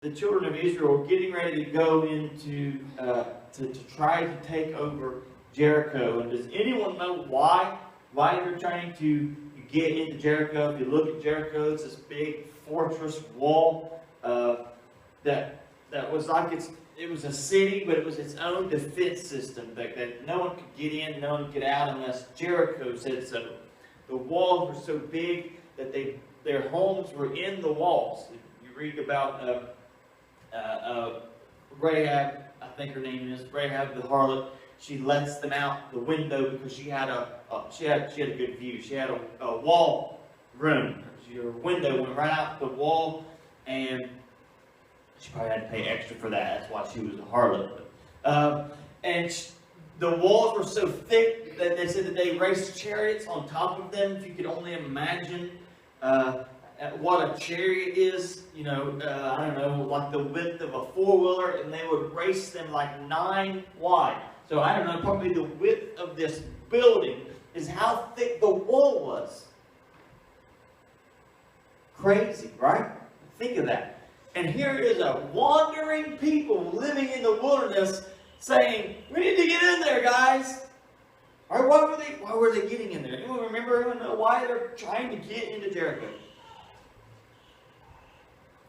the children of Israel were getting ready to go into to try to take over Jericho. And does anyone know why they're trying to get into Jericho? If you look at Jericho, it's this big fortress wall that was like it was a city, but it was its own defense system that no one could get in, no one could get out unless Jericho said so. The walls were so big that their homes were in the walls. You read about Rahab, I think her name is Rahab the harlot. She lets them out the window because she had a good view. She had a wall room. Her window went right out the wall, and she probably had to pay extra for that. That's why she was a harlot. The walls were so thick that they said that they raced chariots on top of them. If you could only imagine what a chariot is, I don't know, like the width of a four-wheeler, and they would race them like 9 wide. So I don't know, probably the width of this building is how thick the wall was. Crazy, right? Think of that. And here is a wandering people living in the wilderness saying, we need to get in there, guys. All right, why were they getting in there? Anyone remember? Anyone know why they're trying to get into Jericho?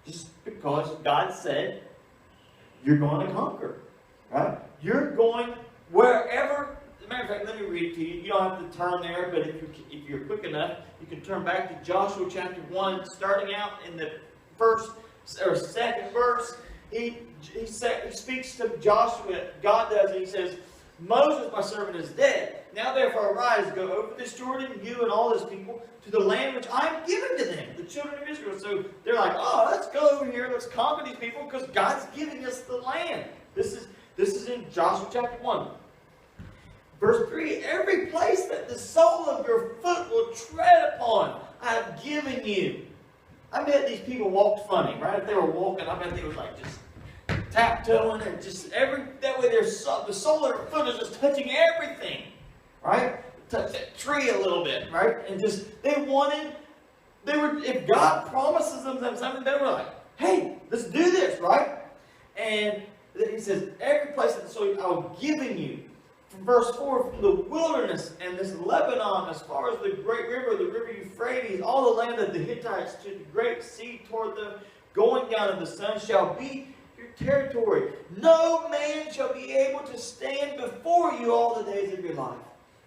Just because God said, you're going to conquer. Right? You're going wherever. As a matter of fact, let me read it to you. You don't have to turn there, but if you're quick enough, you can turn back to Joshua chapter 1, starting out in the first or second verse. He speaks to Joshua, God does, and he says, Moses, my servant, is dead. Now therefore arise, go over this Jordan, you and all this people, to the land which I am giving to them, the children of Israel. So they're like, oh, let's go over here, let's conquer these people, because God's giving us the land. This is in Joshua chapter 1. Verse 3, every place that the sole of your foot will tread upon, I have given you. I bet these people walked funny, right? If they were walking, I bet they was like just tap-toeing and just that way the sole of their foot is just touching everything, right? Touch that tree a little bit, right? And just, if God promises them something, they were like, hey, let's do this, right? And he says, every place that the sole I have given you. From verse 4, from the wilderness and this Lebanon, as far as the great river, the river Euphrates, all the land of the Hittites, to the great sea toward the going down of the sun, shall be your territory. No man shall be able to stand before you all the days of your life.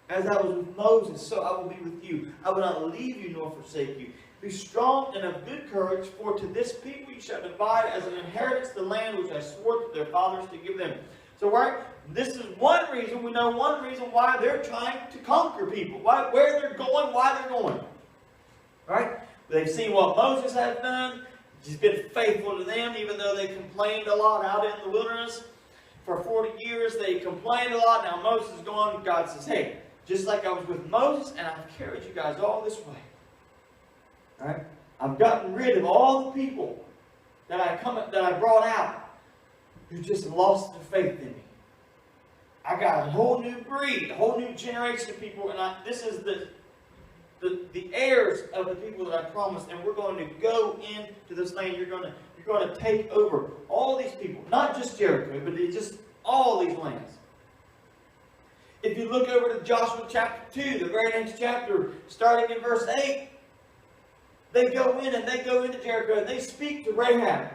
As I was with Moses, so I will be with you. I will not leave you nor forsake you. Be strong and of good courage, for to this people you shall divide as an inheritance the land which I swore to their fathers to give them. So, right, this is one reason, we know one reason why they're trying to conquer people. Where they're going, why they're going. Right? They've seen what Moses has done. He's been faithful to them, even though they complained a lot out in the wilderness. For 40 years, they complained a lot. Now Moses is gone. God says, hey, just like I was with Moses, and I've carried you guys all this way. All right? I've gotten rid of all the people that I brought out who just lost their faith in me. I got a whole new breed, a whole new generation of people, and this is the heirs of the people that I promised, and we're going to go into this land. You're going to take over all these people, not just Jericho, but just all these lands. If you look over to Joshua chapter 2, the very next chapter, starting in verse 8, they go in and they go into Jericho and they speak to Rahab,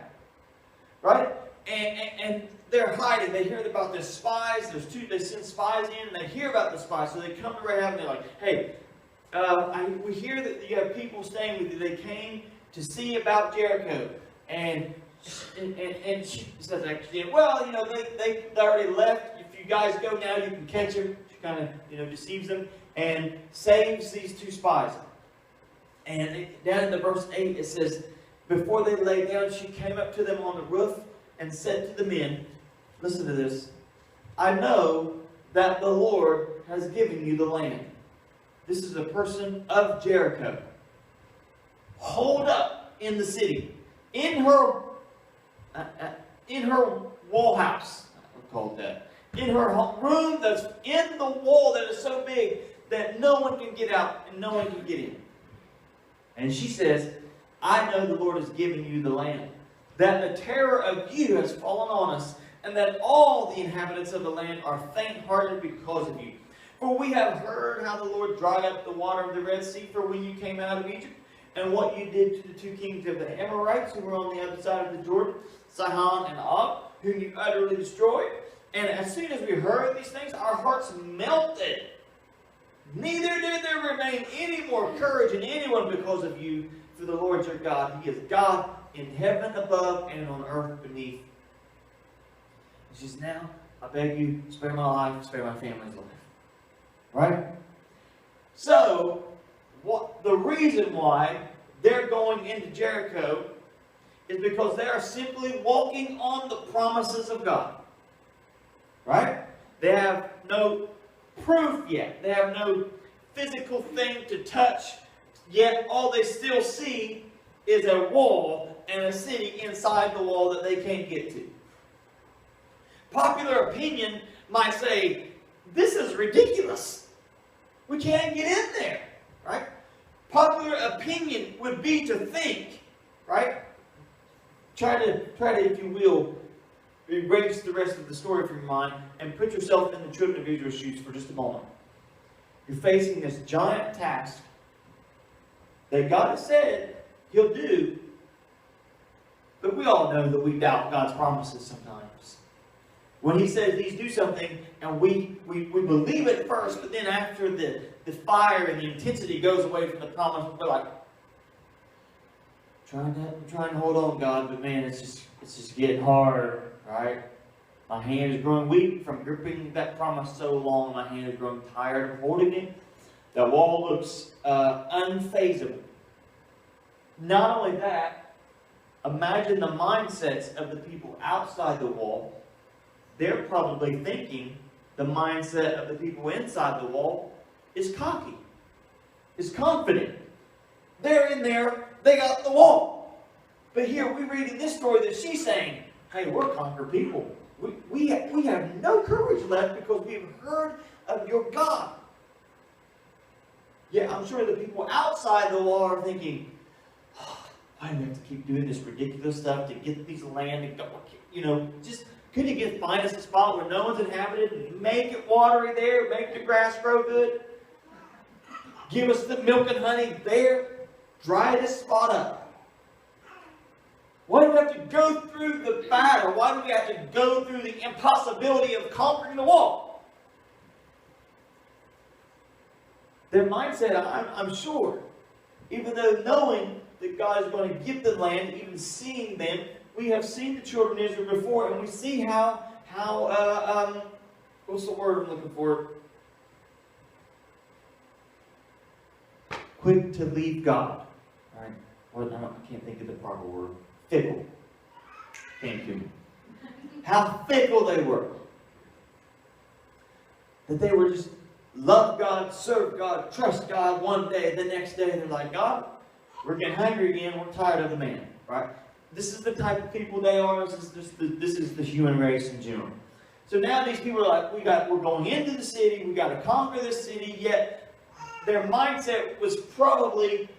right? And they're hiding. They hear about the spies. They send spies in, and they hear about the spies. So they come to Rahab, and they're like, hey, we hear that you have people staying with you. They came to see about Jericho. And she says, actually, well, they already left. If you guys go now, you can catch them. She kind of, deceives them and saves these 2 spies. And down in the verse 8, it says, before they lay down, she came up to them on the roof and said to the men, listen to this, I know that the Lord has given you the land. This is a person of Jericho. Holed up in the city, in her wall house, I'll call it that. In her room that's in the wall that is so big that no one can get out and no one can get in. And she says, I know the Lord has given you the land. that the terror of you has fallen on us, and that all the inhabitants of the land are faint-hearted because of you. For we have heard how the Lord dried up the water of the Red Sea for when you came out of Egypt, and what you did to the two kings of the Amorites who were on the other side of the Jordan, Sihon and Og, whom you utterly destroyed. And as soon as we heard these things, our hearts melted. Neither did there remain any more courage in anyone because of you, for the Lord your God, He is God in heaven above and on earth beneath. He says, now, I beg you, spare my life, spare my family's life. Right? So, the reason why they're going into Jericho is because they are simply walking on the promises of God. Right? They have no proof yet. They have no physical thing to touch, yet all they still see is a wall and a city inside the wall that they can't get to. Popular opinion might say, this is ridiculous. We can't get in there, right? Popular opinion would be to think, right? Try to, if you will, erase the rest of the story from your mind and put yourself in the children of Israel's shoes for just a moment. You're facing this giant task that God has said He'll do, but we all know that we doubt God's promises sometimes. When He says He's do something, and we believe it first, but then after the fire and the intensity goes away from the promise, we're like, I'm trying to hold on, God, but man, it's just getting hard, right? My hand is growing weak from gripping that promise so long. My hand is growing tired of holding it. The wall looks unfazable. Not only that, imagine the mindsets of the people outside the wall. They're probably thinking the mindset of the people inside the wall is cocky, is confident. They're in there, they got the wall. But here we read in this story that she's saying, hey, we're conquered people. We have no courage left because we've heard of your God. Yeah, I'm sure the people outside the wall are thinking, why do we have to keep doing this ridiculous stuff to get these land and go, just couldn't you find us a spot where no one's inhabited and make it watery there, make the grass grow good? Give us the milk and honey there, dry this spot up. Why do we have to go through the battle? Why do we have to go through the impossibility of conquering the wall? Their mindset, I'm sure, even though knowing that God is going to give the land, even seeing them, we have seen the children of Israel before, and we see how what's the word I'm looking for? Quick to leave God. All right. Well, I can't think of the proper word. Fickle. Came to me. How fickle they were. That they were just love God, serve God, trust God one day, the next day they're like, God, we're getting hungry again, we're tired of the man. Right? This is the type of people they are. This is the human race in general. So now these people are like, we're going into the city, we got to conquer this city, yet their mindset was probably,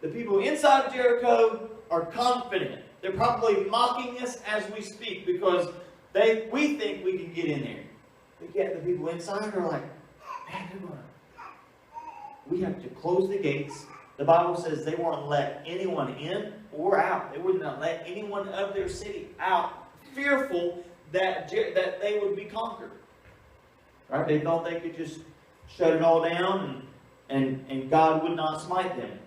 the people inside of Jericho are confident. They're probably mocking us as we speak because we think we can get in there. But yet the people inside are like, man, we have to close the gates. The Bible says they won't let anyone in or out. They would not let anyone of their city out, fearful that they would be conquered. Right? They thought they could just shut it all down and God would not smite them.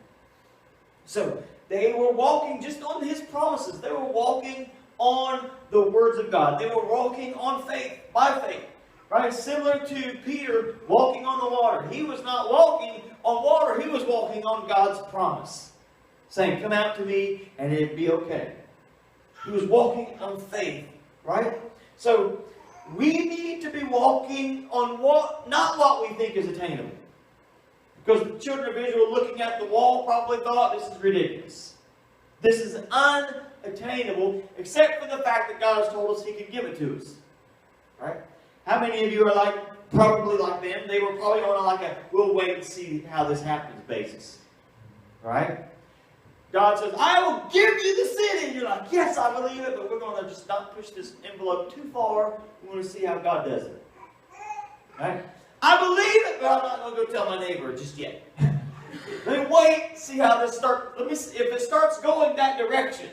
So they were walking just on His promises. They were walking on the words of God. They were walking on faith, by faith. Right? Similar to Peter walking on the water. He was not walking on water. He was walking on God's promise. Saying, come out to me and it'll be okay. He was walking on faith. Right? So we need to be walking on not what we think is attainable. Because the children of Israel looking at the wall probably thought this is ridiculous. This is unattainable, except for the fact that God has told us He could give it to us. Right? How many of you are probably like them? They were probably on we'll wait and see how this happens basis. Right? God says, I will give you the city. And you're like, yes, I believe it, but we're going to just not push this envelope too far. We want to see how God does it. Right? I believe it, but I'm not going to go tell my neighbor just yet. Let me wait, see how this starts. Let me see if it starts going that direction.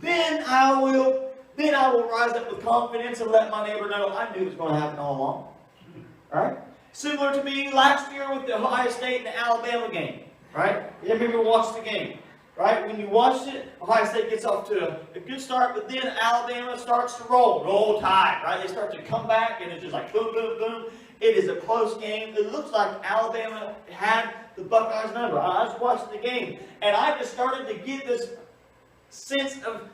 Then I will rise up with confidence and let my neighbor know I knew it was going to happen all along. Right? Similar to me last year with the Ohio State and the Alabama game. Right? You remember watched the game. Right? When you watched it, Ohio State gets off to a good start, but then Alabama starts to roll tide. Right? They start to come back, and it's just like boom, boom, boom. It is a close game. It looks like Alabama had the Buckeyes number. I was watching the game, and I just started to get this sense of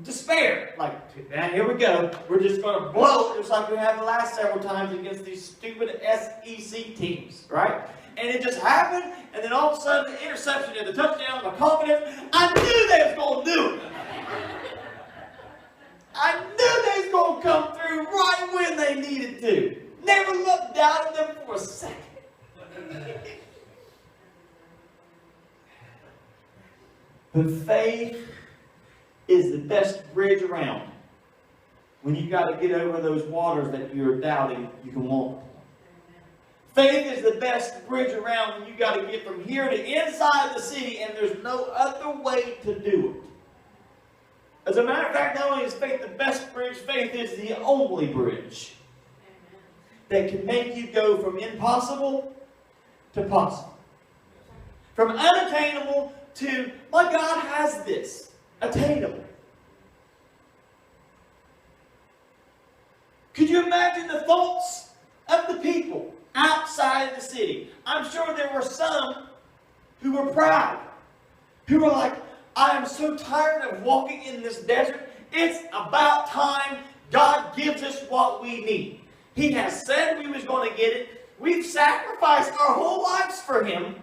despair. Like, man, here we go. We're just going to blow it just like we have the last several times against these stupid SEC teams, right? And it just happened, and then all of a sudden, the interception and the touchdown, my confidence, I knew they was going to do it. I knew they was going to come through right when they needed to. Never looked down at them for a second. But faith is the best bridge around. When you've got to get over those waters that you're doubting you can walk. Faith is the best bridge around when you've got to get from here to inside the city and there's no other way to do it. As a matter of fact, not only is faith the best bridge, faith is the only bridge that can make you go from impossible to possible. From unattainable to, my God has this, attainable. Could you imagine the thoughts of the people outside the city? I'm sure there were some who were proud, who were like, I am so tired of walking in this desert. It's about time God gives us what we need. He has said we was going to get it. We've sacrificed our whole lives for Him,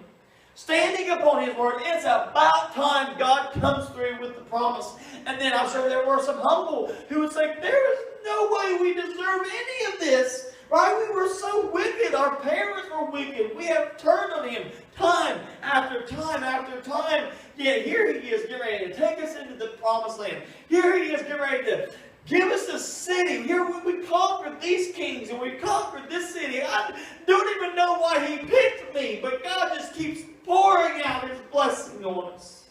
standing upon His word. It's about time God comes through with the promise. And then I'm sure there were some humble who would say, there is no way we deserve any of this. Right? We were so wicked. Our parents were wicked. We have turned on Him time after time after time. Yet here He is getting ready to take us into the promised land. Here He is getting ready to give us a city. Here we conquered these kings and we conquered this city. I don't even know why He picked me, but God just keeps pouring out His blessing on us.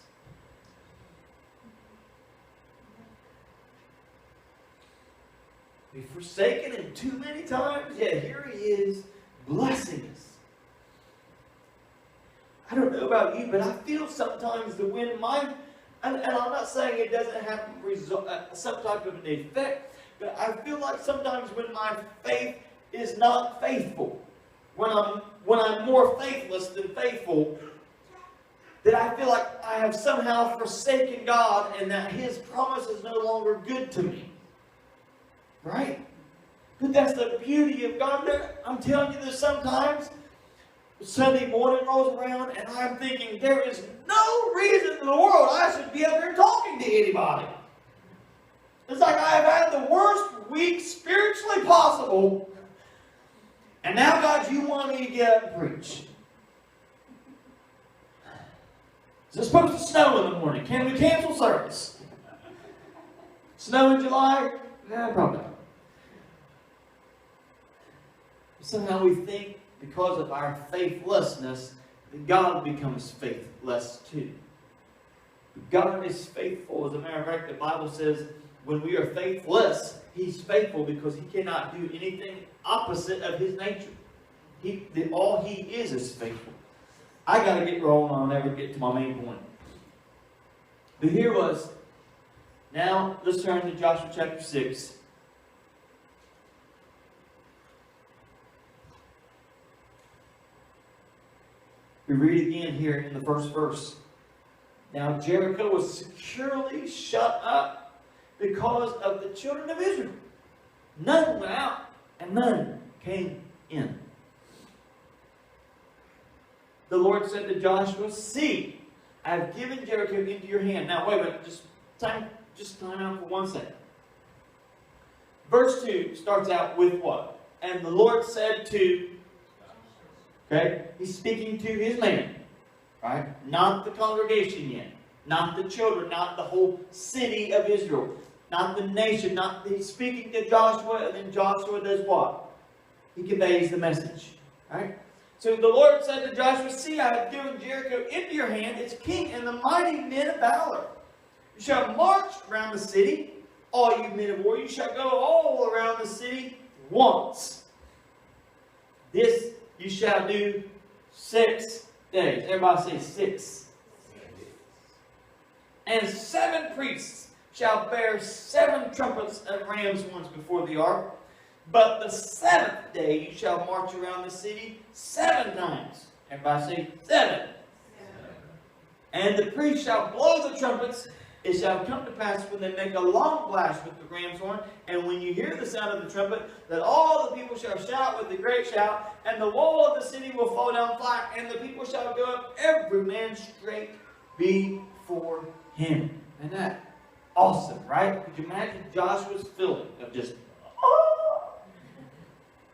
We've forsaken Him too many times, yet here He is blessing us. I don't know about you, but I feel sometimes that when and I'm not saying it doesn't have some type of an effect, but I feel like sometimes when my faith is not faithful, when I'm more faithless than faithful, that I feel like I have somehow forsaken God and that His promise is no longer good to me. Right? But that's the beauty of God. I'm telling you this sometimes. Sunday morning rolls around and I'm thinking there is no reason in the world I should be up there talking to anybody. It's like I have had the worst week spiritually possible. And now, God, you want me to get up and preach. Is it supposed to snow in the morning? Can we cancel service? Snow in July? No, probably not. Somehow we think because of our faithlessness that God becomes faithless too. But God is faithful. As a matter of fact, the Bible says when we are faithless, He's faithful because He cannot do anything opposite of His nature. All He is faithful. I got to get rolling. I'll never get to my main point. But here was, now let's turn to Joshua chapter 6. We read again here in the first verse. Now Jericho was securely shut up because of the children of Israel. None went out and none came in. The Lord said to Joshua, see, I have given Jericho into your hand. Now wait a minute, just time out for 1 second. Verse 2 starts out with what? And the Lord said to, okay, He's speaking to His man, right? Not the congregation yet. Not the children, not the whole city of Israel. Not the nation, he's speaking to Joshua, and then Joshua does what? He conveys the message. Right? So the Lord said to Joshua, see, I have given Jericho into your hand, its king and the mighty men of valor. You shall march around the city, all you men of war. You shall go all around the city once. This you shall do 6 days. Everybody say 6. And 7 priests shall bear 7 trumpets and ram's horns before the ark. But the 7th day you shall march around the city 7 times. Everybody say 7. And the priests shall blow the trumpets. It shall come to pass when they make a long blast with the ram's horn, and when you hear the sound of the trumpet, that all the people shall shout with a great shout, and the wall of the city will fall down flat, and the people shall go up, every man straight before him. And that awesome, right? Could you imagine Joshua's feeling of just, oh!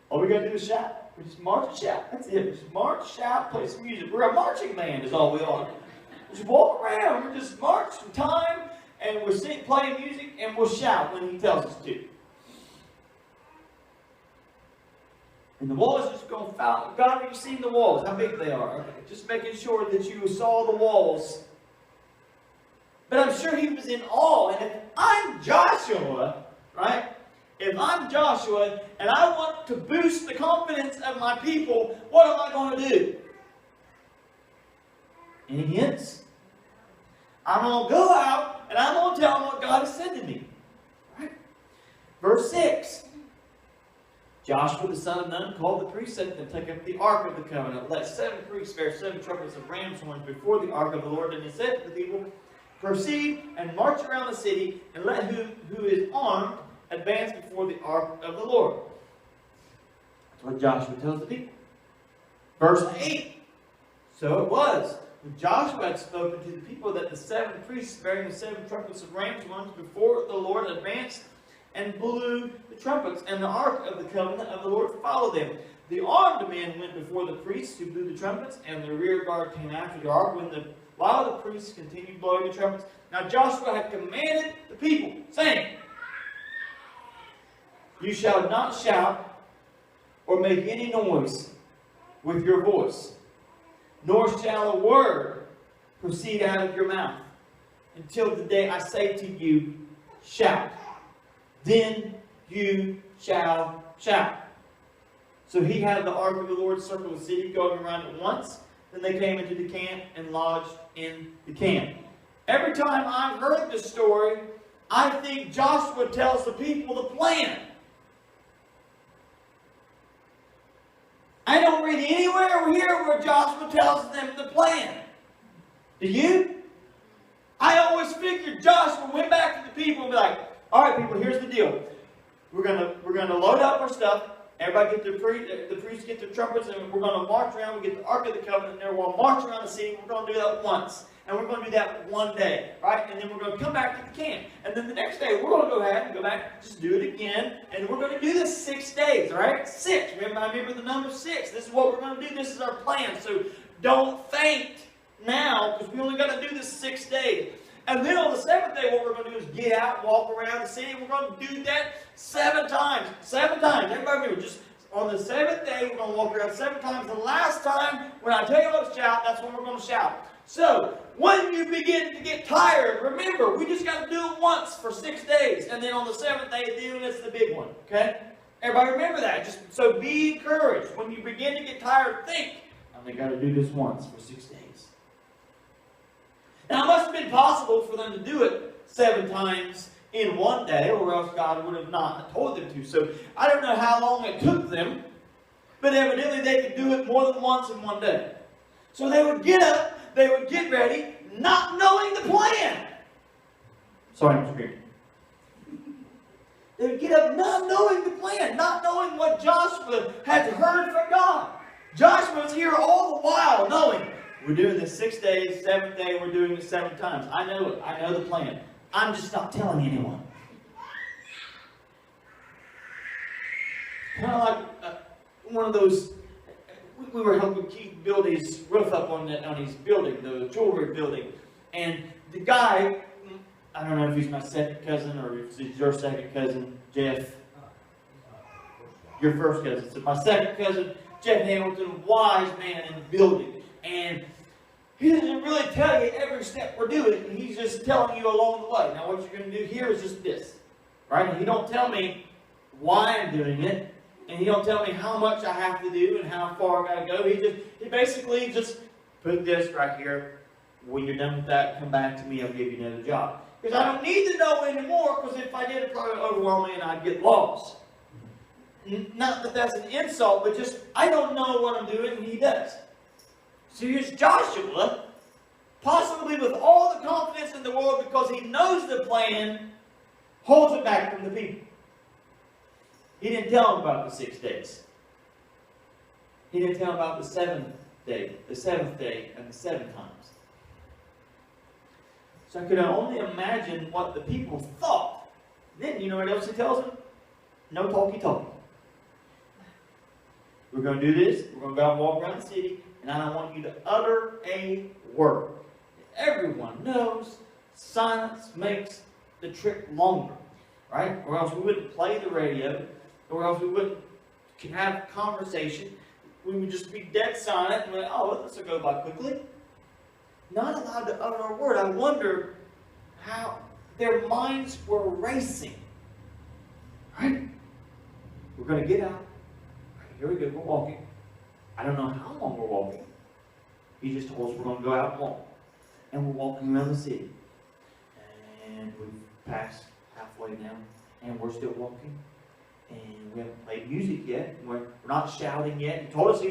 All we got to do is shout. We just march and shout. That's it. We just march, shout, play some music. We're a marching band is all we are. Just walk around. We're just march some time, and we'll play music, and we'll shout when he tells us to. And the wall is just going to fall. God, have you seen the walls? How big they are? Okay. Just making sure that you saw the walls. But I'm sure he was in awe. And if I'm Joshua, right? If I'm Joshua, and I want to boost the confidence of my people, what am I going to do? Any hints? I'm going to go out and I'm going to tell them what God has said to me. Right? Verse 6. Joshua the son of Nun called the priests and take up the ark of the covenant. Let 7 priests bear 7 trumpets of ram's horns before the ark of the Lord. And he said to the people, proceed and march around the city, and let who is armed advance before the ark of the Lord. That's what Joshua tells the people. Verse 8. So it was, when Joshua had spoken to the people, that the 7 priests bearing the 7 trumpets of ram's horns before the Lord advanced and blew the trumpets, and the ark of the covenant of the Lord followed them. The armed men went before the priests who blew the trumpets, and the rear guard came after the ark while the priests continued blowing the trumpets. Now Joshua had commanded the people, saying, you shall not shout or make any noise with your voice, nor shall a word proceed out of your mouth, until the day I say to you, shout. Then you shall shout. So he had the ark of the Lord circle the city, going around it once. Then they came into the camp and lodged in the camp. Every time I've heard this story, I think Joshua tells the people the plan. I don't read anywhere here where Joshua tells them the plan. Do you? I always figured Joshua went back to the people and be like, all right, people, here's the deal. We're gonna load up our stuff. Everybody get the priests get their trumpets, and we're going to march around. We get the Ark of the Covenant, and then we're going to march around the city. We're going to do that once. And we're going to do that one day, right? And then we're going to come back to the camp. And then the next day, we're going to go ahead and go back, just do it again. And we're going to do this 6 days, right? 6. Remember the number 6. This is what we're going to do. This is our plan. So don't faint now, because we only got to do this 6 days. And then on the 7th day, what we're going to do is get out, walk around the city. We're going to do that 7 times. 7 times. Everybody remember, just on the 7th day, we're going to walk around 7 times. The last time, when I tell you all to shout, that's when we're going to shout. So, when you begin to get tired, remember, we just got to do it once for 6 days. And then on the 7th day, then it's the big one. Okay? Everybody remember that. Just so be encouraged. When you begin to get tired, think, I only got to do this once for 6 days. Now, it must have been possible for them to do it 7 times in one day, or else God would have not told them to. So, I don't know how long it took them, but evidently they could do it more than once in one day. So they would get up, they would get ready, not knowing the plan. Sorry, I'm screaming. They would get up not knowing the plan, not knowing what Joshua had heard from God. Joshua was here all the while knowing, we're doing this 6 days, 7th day, we're doing it 7 times. I know it. I know the plan. I'm just not telling anyone. Kind of like one of those, we were helping Keith build his roof up on his building, the jewelry building. And the guy, I don't know if he's my second cousin or if he's your second cousin, Jeff. Your first cousin. So my second cousin, Jeff Hamilton, wise man in the building. And he doesn't really tell you every step we're doing. He's just telling you along the way. Now what you're going to do here is just this. Right? And he don't tell me why I'm doing it. And he don't tell me how much I have to do and how far I got to go. He basically just put this right here. When you're done with that, come back to me. I'll give you another job. Because I don't need to know anymore, because if I did, it probably would overwhelm me and I'd get lost. Not that that's an insult, but just, I don't know what I'm doing, and he does. So here's Joshua, possibly with all the confidence in the world, because he knows the plan, holds it back from the people. He didn't tell them about the 6 days. He didn't tell them about the seventh day, and the 7 times. So I could only imagine what the people thought. Then, you know what else he tells them? No talky-talky. We're going to do this. We're going to go out and walk around the city. And I don't want you to utter a word. Everyone knows silence makes the trip longer. Right? Or else we wouldn't play the radio. Or else we wouldn't have conversation. We would just be dead silent. And we're like, oh, this will go by quickly. Not allowed to utter a word. I wonder how their minds were racing. Right? We're going to get out. Right, here we go. We're walking. I don't know how long we're walking. He just told us we're going to go out and walk. And we're walking around the city. And we've passed halfway now. And we're still walking. And we haven't played music yet. We're not shouting yet. He told us,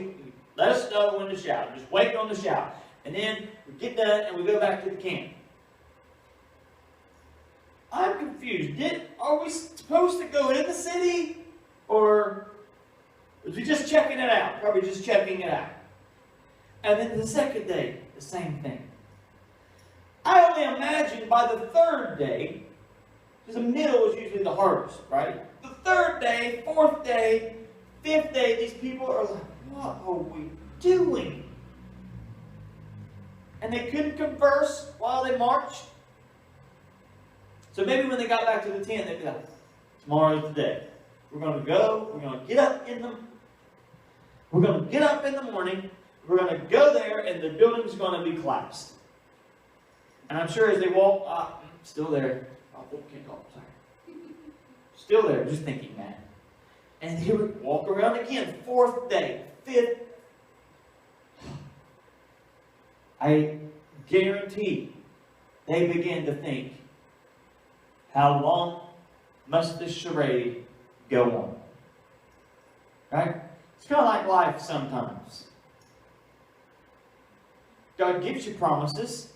let us know when to shout. Just wait on the shout. And then we get done and we go back to the camp. I'm confused. Are we supposed to go in the city? Or was we just checking it out? Probably just checking it out. And then the second day, the same thing. I only imagine by the third day, because the middle is usually the hardest, right? The third day, fourth day, fifth day, these people are like, what are we doing? And they couldn't converse while they marched. So maybe when they got back to the tent, they'd be like, tomorrow's the day. We're going to go. We're going to get up in the morning. We're going to go there, and the building's going to be collapsed. And I'm sure as they walk, still there. Oh, can't talk. Sorry. Still there, just thinking that. And here we walk around again. Fourth day, fifth. I guarantee they begin to think, how long must this charade go on? Right? It's kind of like life sometimes. God gives you promises.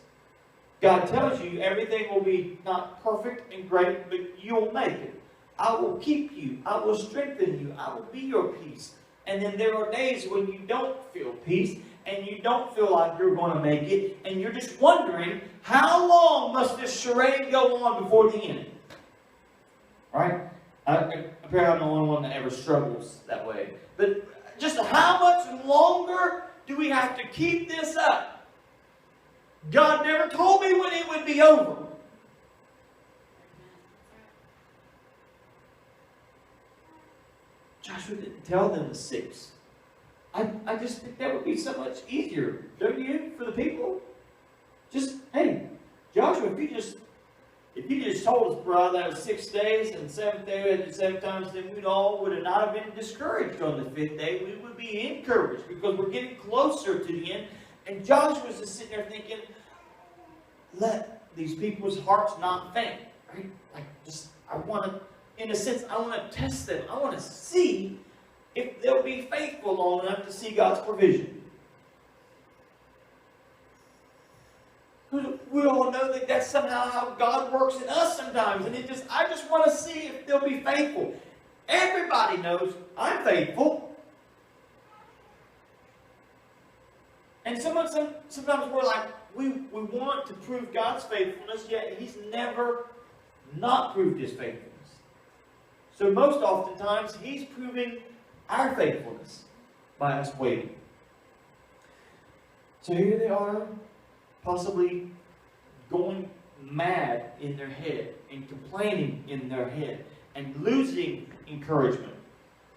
God tells you everything will be not perfect and great, but you'll make it. I will keep you. I will strengthen you. I will be your peace. And then there are days when you don't feel peace, and you don't feel like you're going to make it, and you're just wondering, how long must this charade go on before the end? Right? Apparently I'm the only one that ever struggles that way. But just how much longer do we have to keep this up? God never told me when it would be over. Joshua didn't tell them the 6. I just think that would be so much easier, don't you, for the people? Just, hey, Joshua, if you just told us, bro, that was 6 days, and the 7th day we had the 7 times, then we all would have not have been discouraged on the 5th day. We would be encouraged because we're getting closer to the end. And Joshua's just sitting there thinking, let these people's hearts not faint, right? I want to, in a sense, I want to test them. I want to see if they'll be faithful long enough to see God's provision. We all know that that's somehow how God works in us sometimes. And I just want to see if they'll be faithful. Everybody knows I'm faithful. And sometimes we're like, we want to prove God's faithfulness, yet He's never not proved His faithfulness. So most oftentimes, He's proving our faithfulness by us waiting. So here they are, possibly going mad in their head and complaining in their head and losing encouragement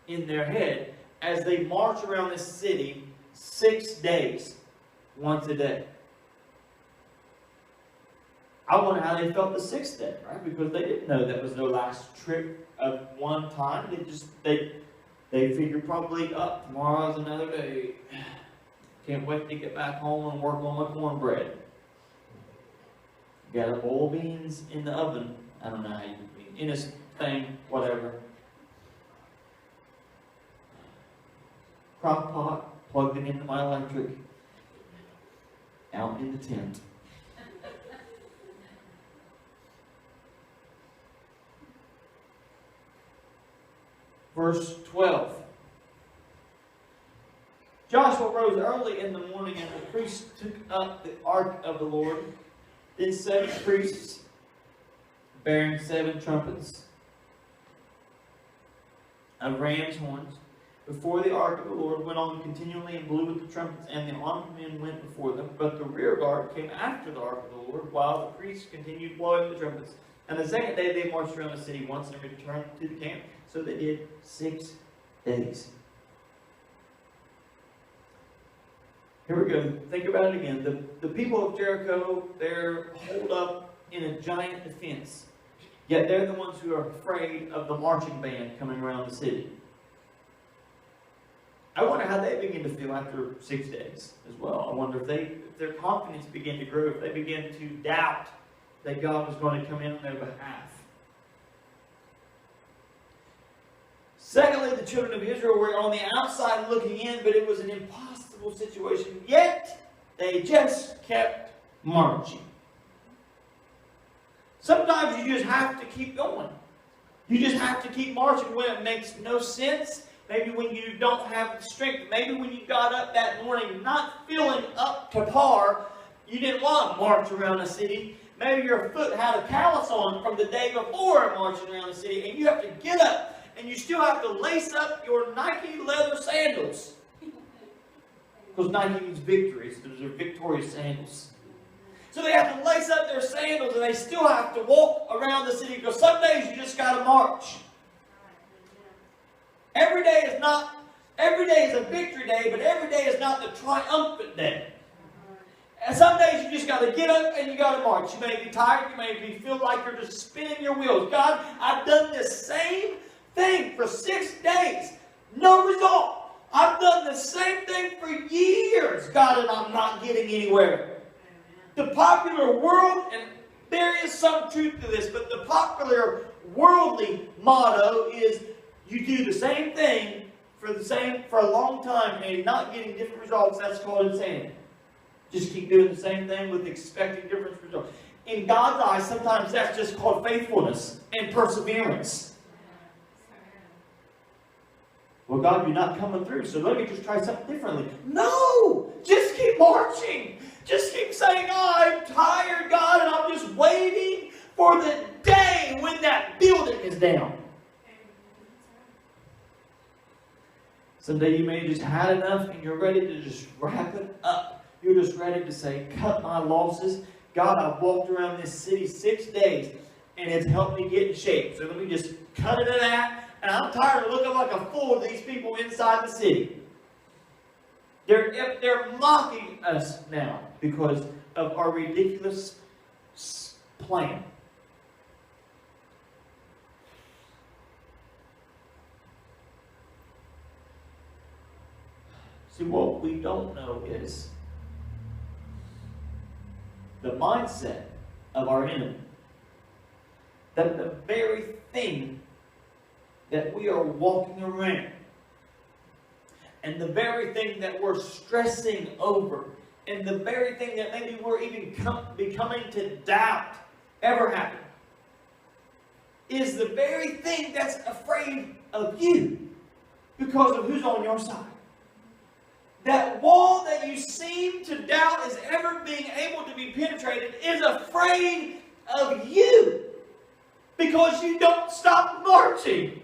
in their head as they march around this city 6 days, once a day. I wonder how they felt the 6th day, right? Because they didn't know that was their last trip of one time. They figured probably, tomorrow's another day. Can't wait to get back home and work on my cornbread. Got a bowl of beans in the oven. I don't know how you mean. In a thing, whatever. Crock pot, plugged it into my electric. Out in the tent. Verse 12. Joshua rose early in the morning, and the priests took up the ark of the Lord. Then 7 priests, bearing 7 trumpets of ram's horns, before the ark of the Lord, went on continually and blew with the trumpets, and the armed men went before them. But the rear guard came after the ark of the Lord, while the priests continued blowing the trumpets. And the 2nd day they marched around the city once and returned to the camp. So they did 6 days. Here we go. Think about it again. The people of Jericho, they're holed up in a giant defense. Yet they're the ones who are afraid of the marching band coming around the city. I wonder how they begin to feel after 6 days as well. I wonder if their confidence began to grow, if they began to doubt that God was going to come in on their behalf. Secondly, the children of Israel were on the outside looking in, but it was an impossible situation. Yet, they just kept marching. Sometimes you just have to keep going. You just have to keep marching when it makes no sense. Maybe when you don't have the strength. Maybe when you got up that morning not feeling up to par, you didn't want to march around the city. Maybe your foot had a callus on from the day before marching around the city, and you have to get up. And you still have to lace up your Nike leather sandals. Because Nike means victory. So those are victorious sandals. So they have to lace up their sandals and they still have to walk around the city. Because some days you just got to march. Every day is a victory day, but every day is not the triumphant day. And some days you just got to get up and you got to march. You may be tired. You may feel like you're just spinning your wheels. God, I've done this same thing for 6 days. No result. I've done the same thing for years, God, and I'm not getting anywhere. The popular world, and there is some truth to this, but the popular worldly motto is you do the same thing for a long time and not getting different results. That's called insanity. Just keep doing the same thing with expecting different results. In God's eyes, sometimes that's just called faithfulness and perseverance. Well, God, you're not coming through, so let me just try something differently. No! Just keep marching. Just keep saying, I'm tired, God, and I'm just waiting for the day when that building is down. Someday you may have just had enough and you're ready to just wrap it up. You're just ready to say, cut my losses. God, I've walked around this city 6 days and it's helped me get in shape. So let me just cut it at that. And I'm tired of looking like a fool to these people inside the city. They're mocking us now because of our ridiculous plan. See, what we don't know is the mindset of our enemy. That the very thing that we are walking around and the very thing that we're stressing over and the very thing that maybe we're even becoming to doubt ever happened is the very thing that's afraid of you because of who's on your side. That wall that you seem to doubt is ever being able to be penetrated is afraid of you because you don't stop marching.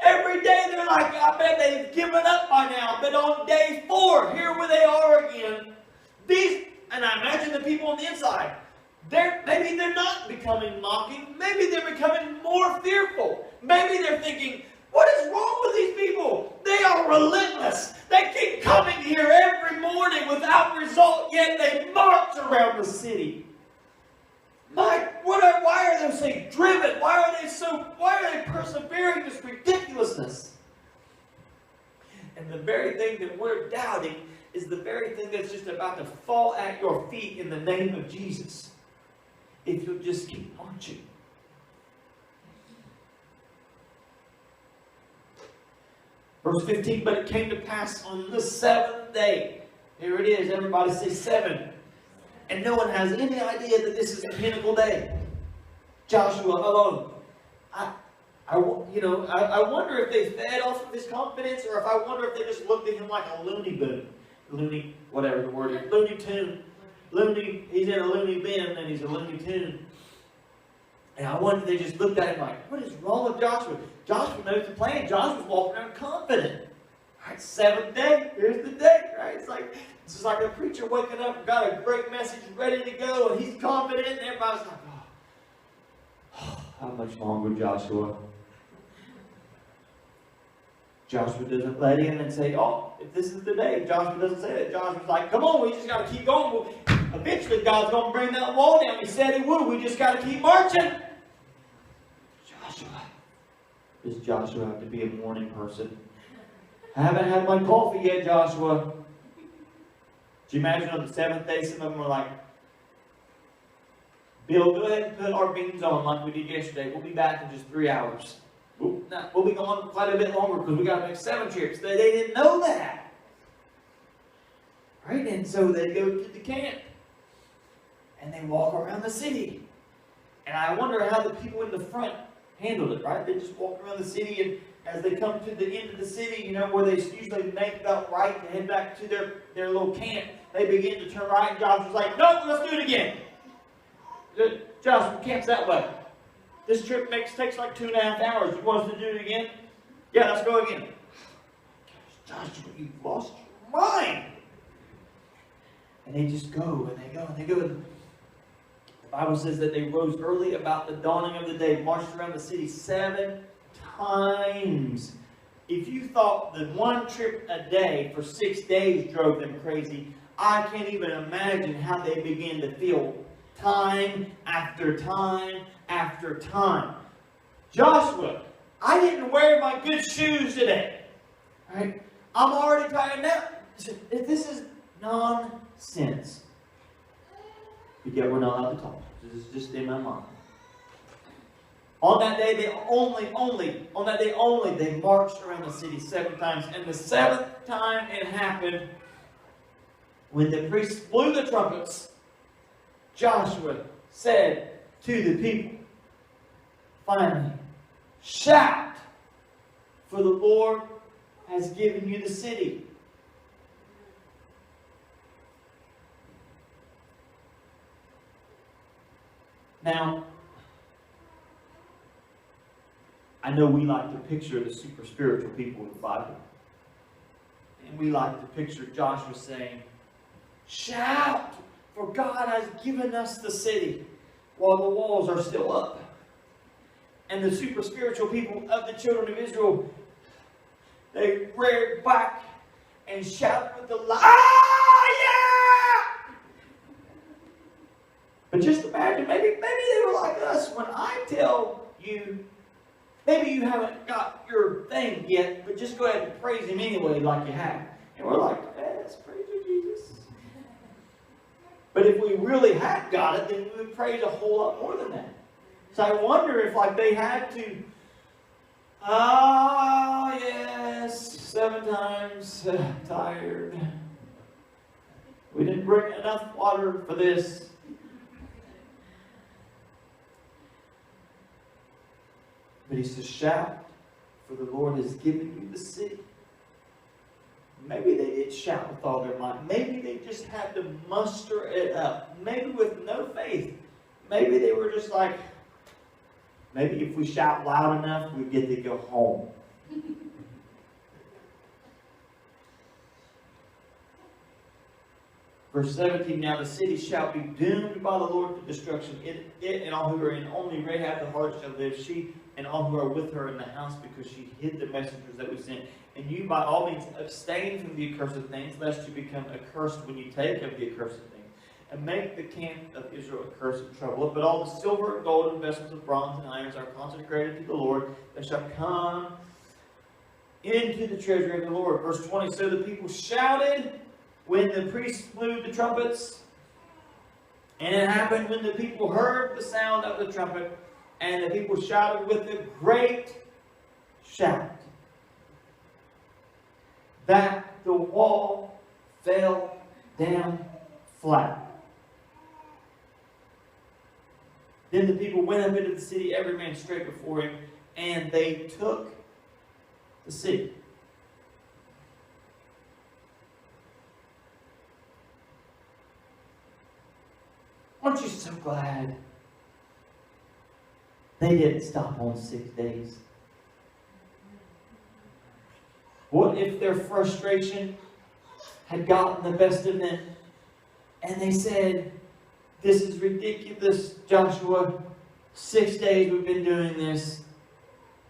Every day they're like, I bet they've given up by now. But on day 4, here where they are again. And I imagine the people on the inside. Maybe they're not becoming mocking. Maybe they're becoming more fearful. Maybe they're thinking, what is wrong with these people? They are relentless. They keep coming here every morning without result, yet they march around the city. Why are they so driven? Why are they persevering this ridiculousness? And the very thing that we're doubting is the very thing that's just about to fall at your feet in the name of Jesus. If you'll just keep marching. Verse 15, but it came to pass on the seventh day. Here it is, everybody say 7. And no one has any idea that this is a pinnacle day. Joshua alone. I wonder if they fed off of his confidence, or if I wonder if they just looked at him like a loony bin. Loony, whatever the word is. Looney Tune. He's in a loony bin and he's a Looney Tune. And I wonder if they just looked at him like, what is wrong with Joshua? Joshua knows the plan. Joshua's walking around confident. Right, 7th day, here's the day, right? It's just like a preacher waking up and got a great message ready to go, and he's confident, and everybody's like, oh, how much longer, Joshua? Joshua doesn't let in and say, oh, if this is the day. Joshua doesn't say that. Joshua's like, come on, we just got to keep going. Eventually, God's going to bring that wall down. He said he would. We just got to keep marching. Joshua. Does Joshua have to be a morning person? I haven't had my coffee yet, Joshua. Do you imagine on the 7th day, some of them were like, Bill, go ahead and put our beans on like we did yesterday. We'll be back in just 3 hours. We'll be gone quite a bit longer because we got to make 7 trips. They didn't know that. Right? And so they go to the camp. And they walk around the city. And I wonder how the people in the front handled it, right? They just walk around the city, and as they come to the end of the city, where they usually make about right and head back to their little camp, they begin to turn right, and Joshua's like, no, let's do it again. Joshua, camp's that way. This trip takes like 2.5 hours. You want us to do it again? Yeah, let's go again. Gosh, Joshua, you've lost your mind. And they just go, and they go, and they go. And the Bible says that they rose early about the dawning of the day, marched around the city 7 times. If you thought that one trip a day for 6 days drove them crazy, I can't even imagine how they began to feel time after time after time. Joshua, I didn't wear my good shoes today. Right? I'm already tired now. This is nonsense. But yet we're not allowed to talk. This is just in my mind. On that day, they marched around the city 7 times. And the 7th time it happened, when the priests blew the trumpets, Joshua said to the people, finally, shout, for the Lord has given you the city. Now, I know we like to picture the super spiritual people in the Bible. And we like to picture Joshua saying, shout, for God has given us the city while the walls are still up. And the super spiritual people of the children of Israel, they reared back and shouted with the yeah! But just imagine, maybe they were like us. When I tell you, maybe you haven't got your thing yet, but just go ahead and praise Him anyway like you have. And we're like, yes, praise you, Jesus. But if we really had got it, then we would praise a whole lot more than that. So I wonder if they had to, yes, 7 times, tired. We didn't bring enough water for this. But he says, shout, for the Lord has given you the city. Maybe they did shout with all their might. Maybe they just had to muster it up. Maybe with no faith. Maybe they were just like, maybe if we shout loud enough, we get to go home. Verse 17, now the city shall be doomed by the Lord to destruction. It and all who are in, only Rahab the harlot shall live, she and all who are with her in the house, because she hid the messengers that we sent. And you by all means abstain from the accursed things, lest you become accursed when you take of the accursed things. And make the camp of Israel a curse and trouble it. But all the silver and gold and vessels of bronze and irons are consecrated to the Lord, that shall come into the treasury of the Lord. Verse 20, so the people shouted when the priests blew the trumpets. And it happened when the people heard the sound of the trumpet, and the people shouted with a great shout, that the wall fell down flat. Then the people went up into the city, every man straight before him, and they took the city. Aren't you so glad they didn't stop on 6 days? What if their frustration had gotten the best of them and they said, this is ridiculous, Joshua. 6 days we've been doing this.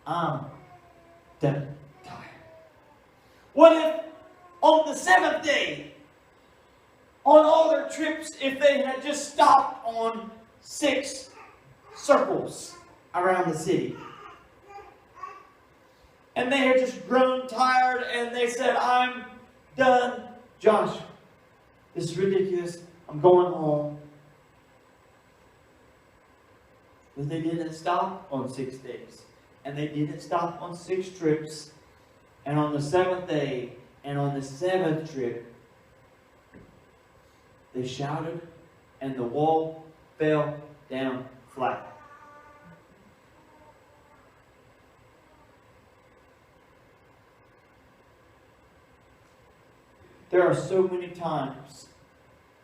I'm done. Tired. What if on the 7th day, on all their trips, if they had just stopped on 6 circles around the city? And they had just grown tired and they said, I'm done. Josh, this is ridiculous. I'm going home. But they didn't stop on 6 days. And they didn't stop on 6 trips. And on the 7th day, and on the 7th trip, they shouted, and the wall fell down flat. There are so many times,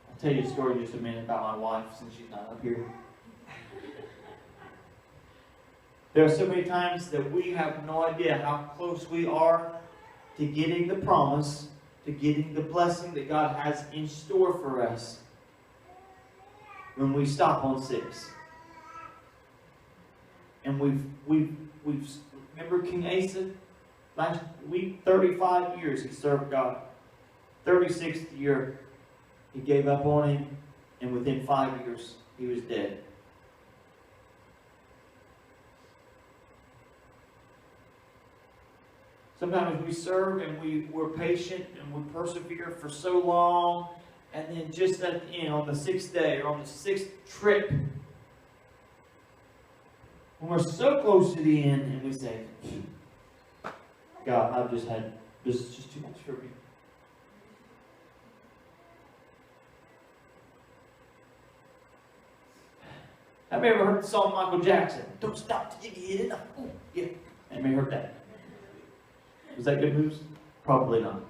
I'll tell you a story in just a minute about my wife, since she's not up here. There are so many times that we have no idea how close we are to getting the promise, to getting the blessing that God has in store for us when we stop on 6. And we've remember King Asa? Last week, 35 years he served God. 36th year, he gave up on him, and within 5 years, he was dead. Sometimes we serve and we're patient and we persevere for so long, and then just at the end, on the 6th day or on the 6th trip, when we're so close to the end, and we say, God, this is just too much for me. Have you ever heard the song Michael Jackson? Don't stop till you get enough. Oh, yeah. Have you heard that? Was that good news? Probably not.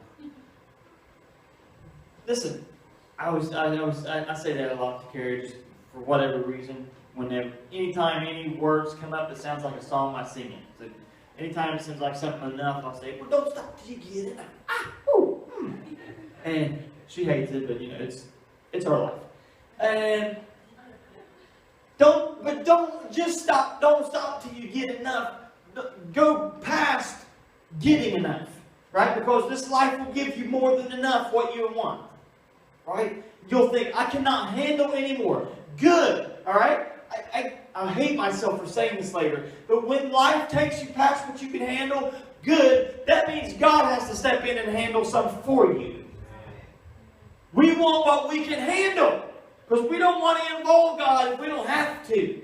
Listen, I say that a lot to Carrie, just for whatever reason. Anytime any words come up that sounds like a song, I sing it. So anytime it seems like something enough, I'll say, well, don't stop till you get enough. And she hates it, but it's her life. And don't just stop. Don't stop till you get enough. Go past getting enough, right? Because this life will give you more than enough what you want, right? You'll think, I cannot handle anymore. Good, all right? I hate myself for saying this later, but when life takes you past what you can handle, good, that means God has to step in and handle something for you. We want what we can handle, because we don't want to involve God if we don't have to.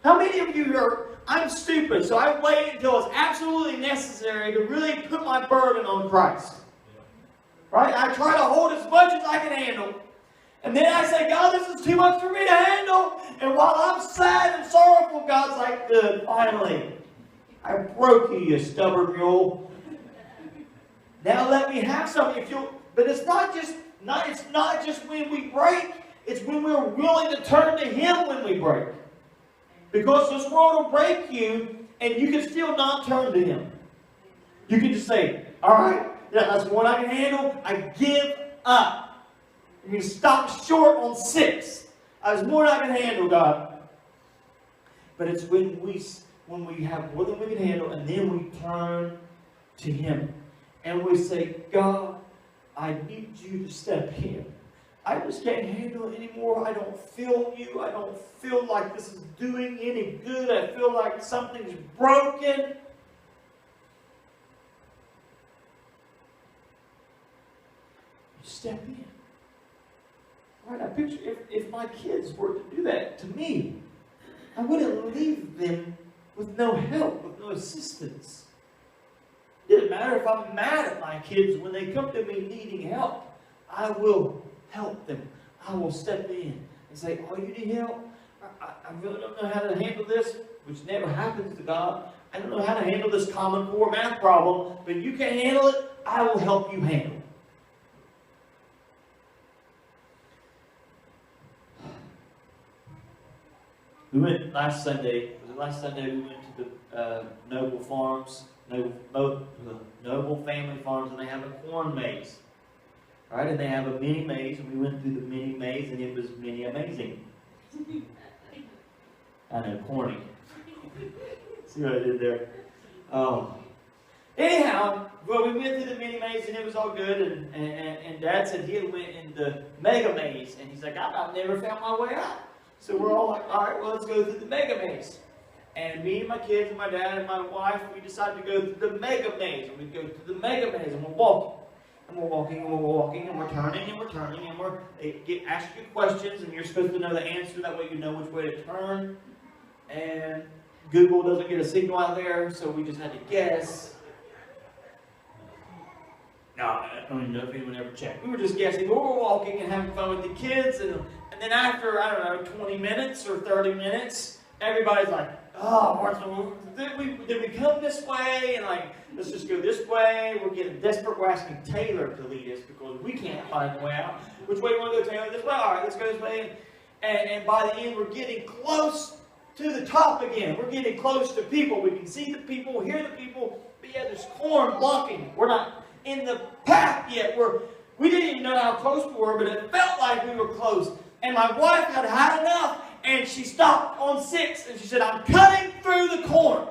How many of you are, I'm stupid, so I wait until it's absolutely necessary to really put my burden on Christ. Right? I try to hold as much as I can handle. And then I say, God, this is too much for me to handle. And while I'm sad and sorrowful, God's like, good, finally. I broke you, you stubborn mule. Now let me have something. But it's not just when we break. It's when we're willing to turn to Him when we break. Because this world will break you, and you can still not turn to Him. You can just say, all right, that's what I can handle. I give up. You stopped short on 6. I was more than I can handle, God. But it's when we have more than we can handle, and then we turn to Him. And we say, God, I need you to step in. I just can't handle it anymore. I don't feel you. I don't feel like this is doing any good. I feel like something's broken. You step in. Right? I picture if my kids were to do that to me, I wouldn't leave them with no help, with no assistance. It doesn't matter if I'm mad at my kids when they come to me needing help. I will help them. I will step in and say, oh, you need help? I really don't know how to handle this, which never happens to God. I don't know how to handle this Common Core math problem, but you can't handle it, I will help you handle it. We went last Sunday, we went to the Noble Farms, Noble Family Farms, and they have a corn maze. Right? And they have a mini maze, and we went through the mini maze, and it was mini amazing. I know, corny. See what I did there? Anyhow, well, we went through the mini maze, and it was all good, and Dad said he went in the mega maze, and he's like, I've never found my way out. So we're all like, all right, well, let's go through the mega maze. And me and my kids and my dad and my wife, we decided to go through the mega maze. And we go through the mega maze, and we're walking. And we're walking, and we're walking, and we're turning, and we're turning, and they ask you questions, and you're supposed to know the answer. That way you know which way to turn. And Google doesn't get a signal out there, so we just had to guess. No, I don't even know if anyone ever checked. We were just guessing. We were walking and having fun with the kids, and then after, I don't know, 20 minutes or 30 minutes, everybody's like, oh, did we come this way? And like, let's just go this way. We're getting desperate. We're asking Taylor to lead us because we can't find the way out. Which way do you want to go, Taylor? This way? All right, let's go this way. And by the end, we're getting close to the top again. We're getting close to people. We can see the people, hear the people. But yeah, there's corn blocking. We're not in the path yet. We didn't even know how close we were, but it felt like we were close. And my wife had had enough, and she stopped on 6, and she said, I'm cutting through the corn.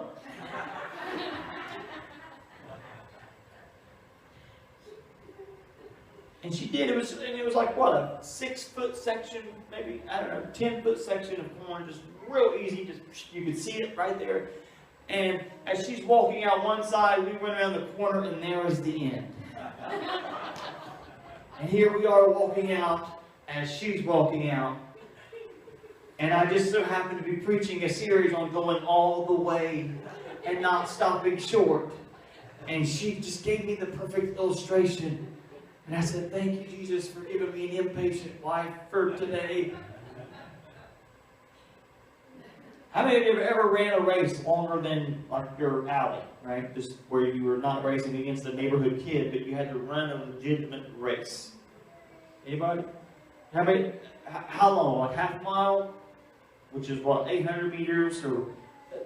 And she did. It was like, what, a 6-foot section, maybe, I don't know, 10-foot section of corn, just real easy. Just you could see it right there. And as she's walking out one side, we went around the corner, and there was the end. And here we are walking out as she's walking out. And I just so happened to be preaching a series on going all the way and not stopping short. And she just gave me the perfect illustration. And I said, thank you, Jesus, for giving me an impatient wife for today. How many of you have ever ran a race longer than like your alley, right? Just where you were not racing against a neighborhood kid, but you had to run a legitimate race? Anybody? How long? Like half a mile, which is what, 800 meters, or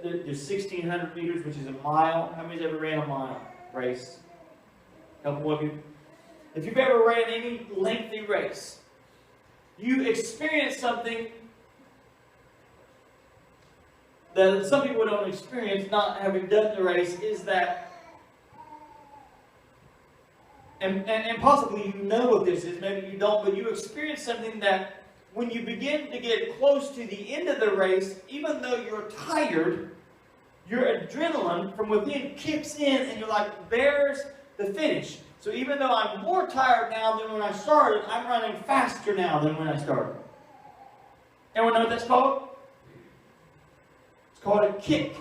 there's 1,600 meters, which is a mile. How many's ever ran a mile race? A couple of you. If you've ever ran any lengthy race, you experience something that some people don't experience, not having done the race, is that, and possibly you know what this is, maybe you don't, but you experience something that when you begin to get close to the end of the race, even though you're tired, your adrenaline from within kicks in, and you're like, there's the finish. So even though I'm more tired now than when I started, I'm running faster now than when I started. Anyone know what that's called? It's called a kick.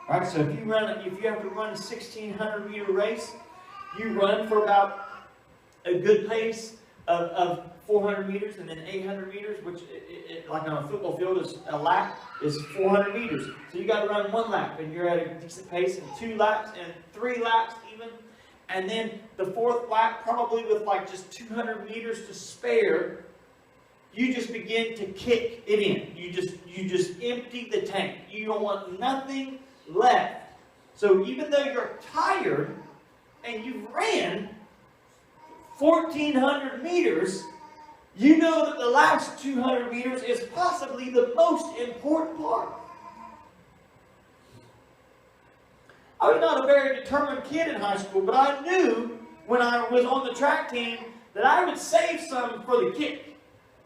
Right? So if you have to run a 1,600 meter race, you run for about a good pace of 400 meters, and then 800 meters, which like on a football field, is a lap is 400 meters. So you got to run 1 lap, and you're at a decent pace, and 2 laps, and 3 laps even. And then the 4th lap, probably with like just 200 meters to spare, you just begin to kick it in. You just empty the tank. You don't want nothing left. So even though you're tired and you've ran 1,400 meters, You know that the last 200 meters is possibly the most important part. I was not a very determined kid in high school, but I knew when I was on the track team that I would save some for the kick.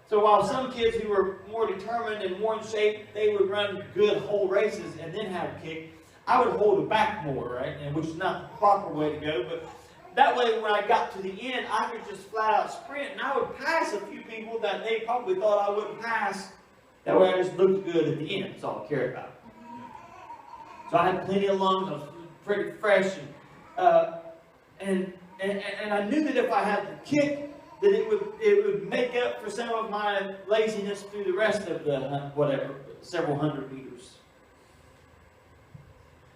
So while some kids who were more determined and more in shape, they would run good whole races and then have a kick, I would hold it back more, right? And which is not the proper way to go, but that way when I got to the end, I could just flat out sprint, and I would pass a few people that they probably thought I wouldn't pass. That way I just looked good at the end. That's all I cared about. So I had plenty of lungs. I was pretty fresh, and I knew that if I had the kick, that it would make up for some of my laziness through the rest of the several hundred meters.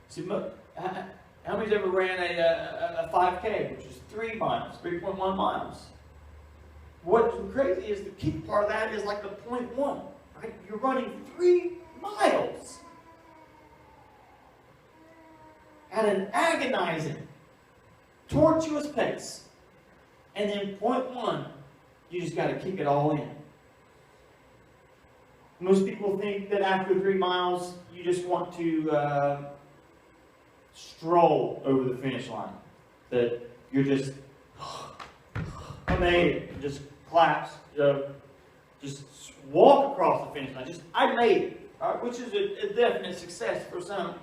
See, how many's ever ran a 5K, which is 3 miles, 3.1 miles? What's crazy is the kick part of that is like the 0.1, right? You're running 3 miles at an agonizing, tortuous pace. And then 0.1, you just got to kick it all in. Most people think that after 3 miles, you just want to stroll over the finish line. That you're just, I made it. And just claps. Just walk across the finish line. Just, I made it. Which is a definite success for some.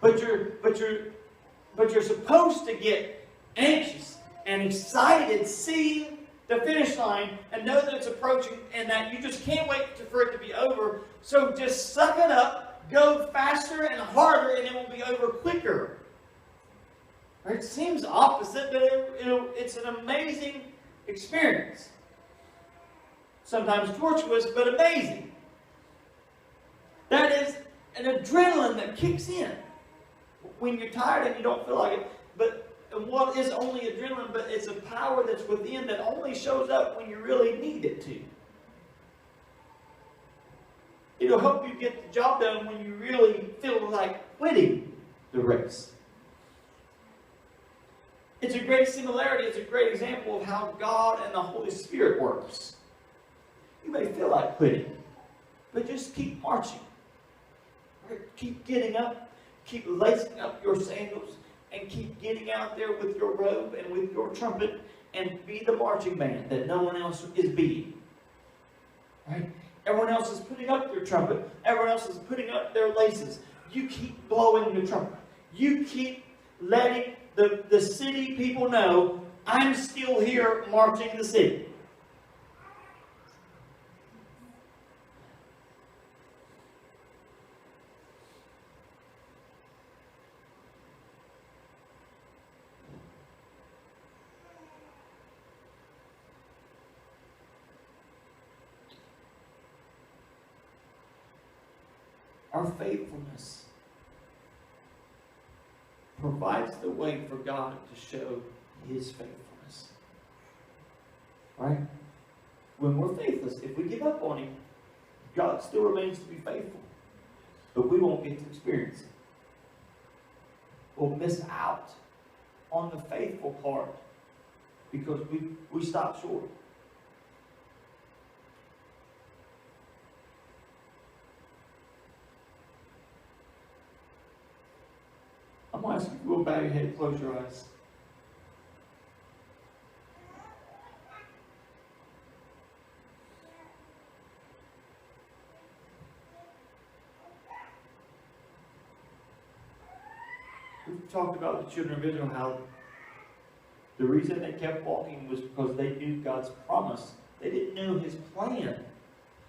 But you're supposed to get anxious and excited seeing the finish line and know that it's approaching and that you just can't wait for it to be over. So just suck it up, go faster and harder, and it will be over quicker. Right? It seems opposite, but it's an amazing experience. Sometimes tortuous, but amazing. That is an adrenaline that kicks in when you're tired and you don't feel like it. But what is only adrenaline, but it's a power that's within that only shows up when you really need it to. It'll help you get the job done when you really feel like quitting the race. It's a great similarity. It's a great example of how God and the Holy Spirit works. You may feel like quitting, but just keep marching. Right? Keep getting up. Keep lacing up your sandals. And keep getting out there with your robe and with your trumpet and be the marching band that no one else is being. Right? Everyone else is putting up their trumpet. Everyone else is putting up their laces. You keep blowing the trumpet. You keep letting the city people know, I'm still here marching the city. Our faithfulness provides the way for God to show His faithfulness. Right? When we're faithless, if we give up on Him, God still remains to be faithful. But we won't get to experience it. We'll miss out on the faithful part because we stop short. I'm going to ask you to go bow your head, close your eyes. We've talked about the children of Israel, how the reason they kept walking was because they knew God's promise. They didn't know His plan.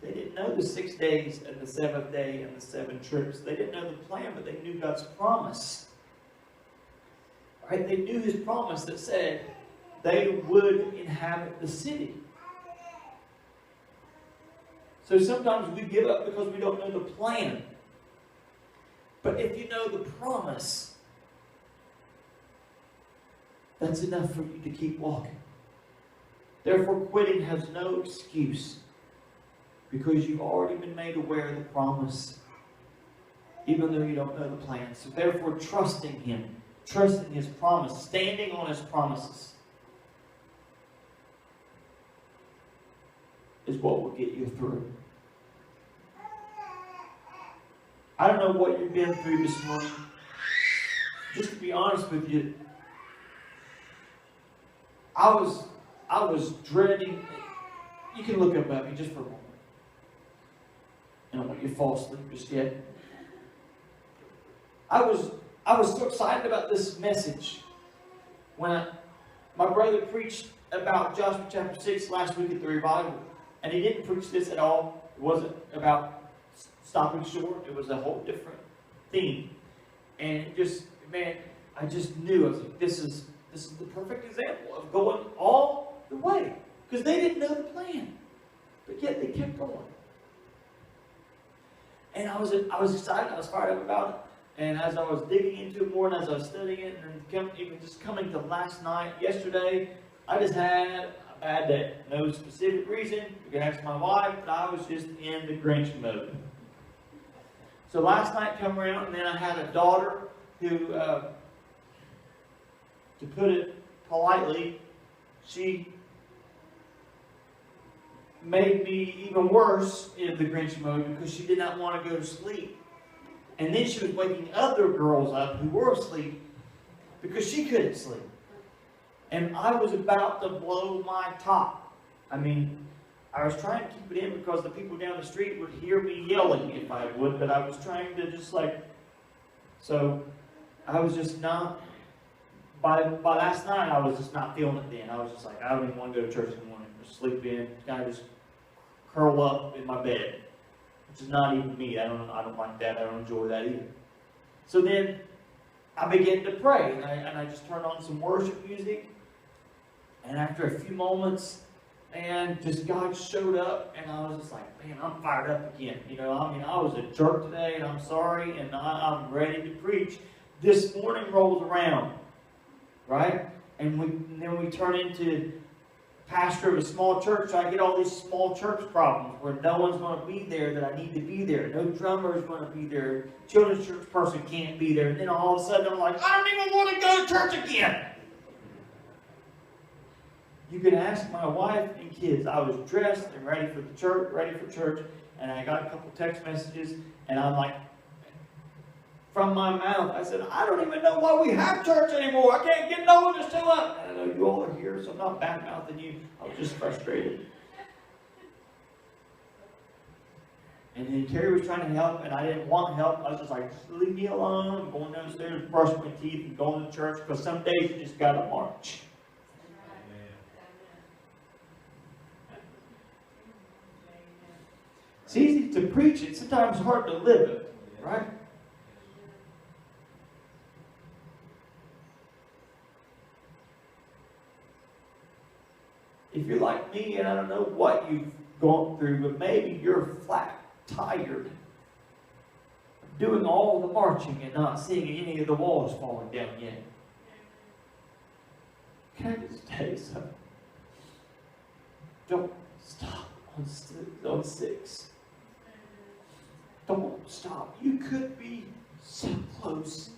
They didn't know the 6 days and the 7th day and the 7 trips. They didn't know the plan, but they knew God's promise. Right? They knew His promise that said they would inhabit the city. So sometimes we give up because we don't know the plan. But if you know the promise, that's enough for you to keep walking. Therefore, quitting has no excuse because you've already been made aware of the promise, even though you don't know the plan. So therefore, trusting Him. Trusting His promise, standing on His promises. is what will get you through. I don't know what you've been through this morning. Just to be honest with you, I was dreading. You can look up at me just for a moment. I don't want you to fall asleep just yet. I was so excited about this message when my brother preached about Joshua chapter 6 last week at the revival. And he didn't preach this at all. It wasn't about stopping short. It was a whole different theme. And it just, man, I just knew. I was like, this is the perfect example of going all the way. Because they didn't know the plan. But yet they kept going. And I was excited. I was fired up about it. And as I was digging into it more and as I was studying it, and even just coming to last night, yesterday, I just had a bad day. No specific reason. You can ask my wife, but I was just in the Grinch mode. So last night come around, and then I had a daughter who, to put it politely, she made me even worse in the Grinch mode because she did not want to go to sleep. And then she was waking other girls up who were asleep because she couldn't sleep. And I was about to blow my top. I mean, I was trying to keep it in because the people down the street would hear me yelling if I would, but I was trying to just so I was just not, by last night I was just not feeling it then. I was just like, I don't even want to go to church in the morning. Just sleep in, kind of just curl up in my bed. Which is not even me. I don't like that. I don't enjoy that either. So then I began to pray, and I just turned on some worship music. And after a few moments, and just God showed up, and I was just like, man, I'm fired up again. You know, I mean, I was a jerk today, and I'm sorry, and I'm ready to preach. This morning rolls around, right? And then we turn into pastor of a small church, so I get all these small church problems where no one's going to be there that I need to be there. No drummer is going to be there. Children's church person can't be there. And then all of a sudden I'm like, I don't even want to go to church again. You can ask my wife and kids. I was dressed and ready for church, and I got a couple text messages, and I'm like, from my mouth, I said, I don't even know why we have church anymore. I can't get no one to show up. And I know you all are here, so I'm not bad-mouthing you. I was just frustrated. And then Terry was trying to help, and I didn't want help. I was just like, just leave me alone. I'm going downstairs, brushing my teeth, and going to church, because some days you just got to march. It's easy to preach it. Sometimes it's hard to live it, right? If you're like me, and I don't know what you've gone through, but maybe you're flat tired of doing all the marching and not seeing any of the walls falling down yet. Can I just tell you something? Don't stop on 6. Don't stop. You could be so close